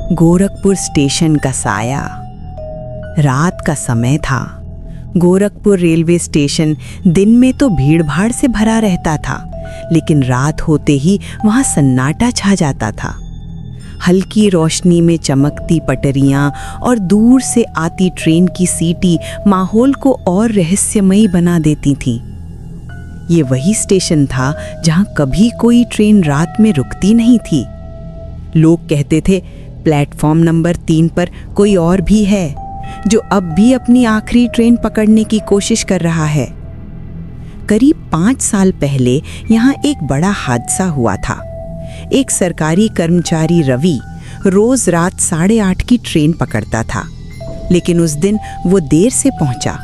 Gorakhpur station का साया। रात का समय था। गोरखपुर रेलवे स्टेशन दिन में तो भीड़-भाड़ से भरा रहता था, लेकिन रात होते ही वहां सन्नाटा छा जाता था। हल्की रोशनी में चमकती पटरियां और दूर से आती ट्रेन की सीटी माहौल को और रहस्यमयी बना देती थीं। ये वही स्टेशन था जहां कभी कोई ट्रेन रात में रुकती नहीं थी। लोग कहते थे, प्लेटफॉर्म नंबर 3 पर कोई और भी है जो अब भी अपनी आखिरी ट्रेन पकड़ने की कोशिश कर रहा है। करीब 5 साल पहले यहाँ एक बड़ा हादसा हुआ था। एक सरकारी कर्मचारी रवि रोज रात 8:30 की ट्रेन पकड़ता था, लेकिन उस दिन वो देर से पहुंचा।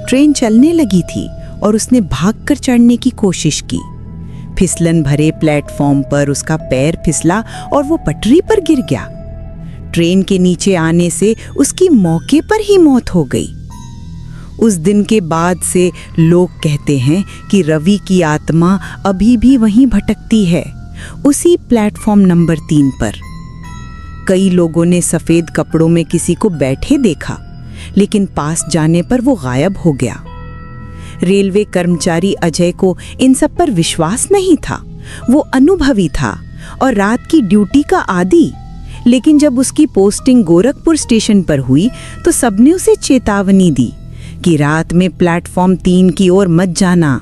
ट्रेन चलने लगी थी और उसने भागकर चढ़ने की कोशिश की। फिसलन भरे प्लेटफॉर्म पर उसका पैर फिसला और वो पटरी पर गिर गया। ट्रेन के नीचे आने से उसकी मौके पर ही मौत हो गई। उस दिन के बाद से लोग कहते हैं कि रवि की आत्मा अभी भी वहीं भटकती है, उसी प्लेटफॉर्म नंबर 3 पर। कई लोगों ने सफेद कपड़ों में किसी को बैठे देखा, लेकिन पास जाने पर वो गायब हो गया। रेलवे कर्मचारी अजय को इन सब पर विश्वास नहीं था। वो अनुभवी था और रात की ड्यूटी का आदी, लेकिन जब उसकी पोस्टिंग गोरखपुर स्टेशन पर हुई तो सबने उसे चेतावनी दी कि रात में प्लेटफॉर्म 3 की ओर मत जाना।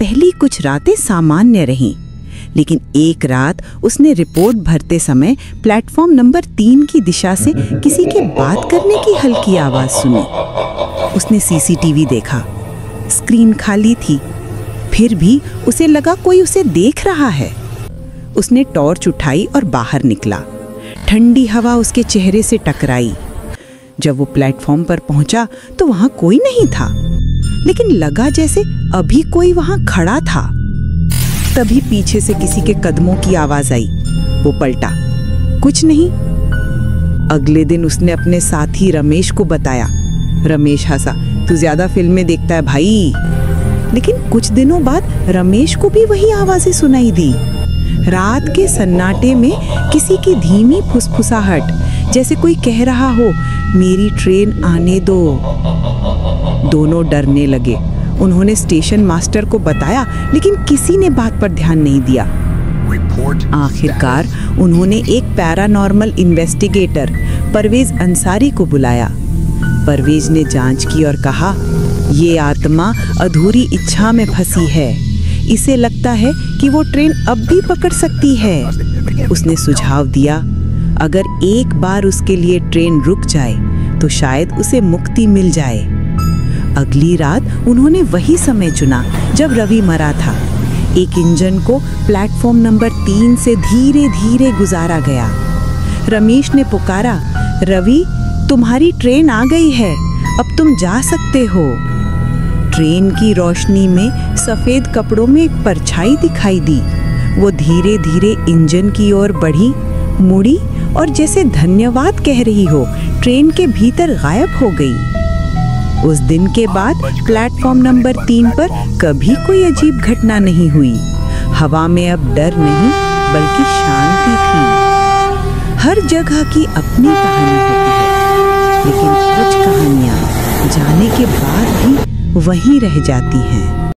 पहली कुछ रातें सामान्य रहीं, लेकिन एक रात उसने रिपोर्ट भरते समय प्लेटफॉर्म नंबर 3 की दिशा से किसी के बात करने की हल्की आवाज सुनी। उसने सीसीटीवी देखा। स्क्रीन खाली थी, फिर भी उसे लगा कोई उसे देख रहा है। उसने टॉर्च उठाई और बाहर निकला। ठंडी हवा उसके चेहरे से टकराई। जब वो प्लेटफॉर्म पर पहुंचा तो वहां कोई नहीं था, लेकिन लगा जैसे अभी कोई वहां खड़ा था। तभी पीछे से किसी के कदमों की आवाज आई। वो पलटा, कुछ नहीं। अगले दिन उसने अपने साथी रमेश को बताया। रमेश हंसा, तू ज्यादा फिल्में देखता है भाई। लेकिन कुछ दिनों बाद रमेश को भी वही आवाजें सुनाई दी। रात के सन्नाटे में किसी की धीमी फुसफुसाहट, जैसे कोई कह रहा हो, मेरी ट्रेन आने दो। दोनों डरने लगे। उन्होंने स्टेशन मास्टर को बताया, लेकिन किसी ने बात पर ध्यान नहीं दिया। आखिरकार उन्होंने एक पैरानॉर्मल इन्वेस्टिगेटर परवेज अंसारी को बुलाया। परवेज ने जांच की और कहा, ये आत्मा अधूरी इच्छा में फंसी है। इसे लगता है कि वो ट्रेन अब भी पकड़ सकती है। उसने सुझाव दिया, अगर एक बार उसके लिए ट्रेन रुक जाए तो शायद उसे मुक्ति मिल जाए। अगली रात उन्होंने वही समय चुना जब रवि मरा था। एक इंजन को प्लेटफॉर्म नंबर 3 से धीरे धीरे गुजारा गया। रमेश ने पुकारा, रवि, तुम्हारी ट्रेन आ गई है, अब तुम जा सकते हो। ट्रेन की रोशनी में सफेद कपड़ों में एक परछाई दिखाई दी। वो धीरे धीरे इंजन की ओर बढ़ी, मुड़ी और जैसे धन्यवाद कह रही हो, ट्रेन के भीतर गायब हो गई। उस दिन के बाद प्लेटफॉर्म नंबर 3 पर कभी कोई अजीब घटना नहीं हुई। हवा में अब डर नहीं, बल्कि शांति थी। हर जगह की अपनी कहानी होती है, लेकिन कुछ कहानियां जाने के बाद भी वहीं रह जाती हैं।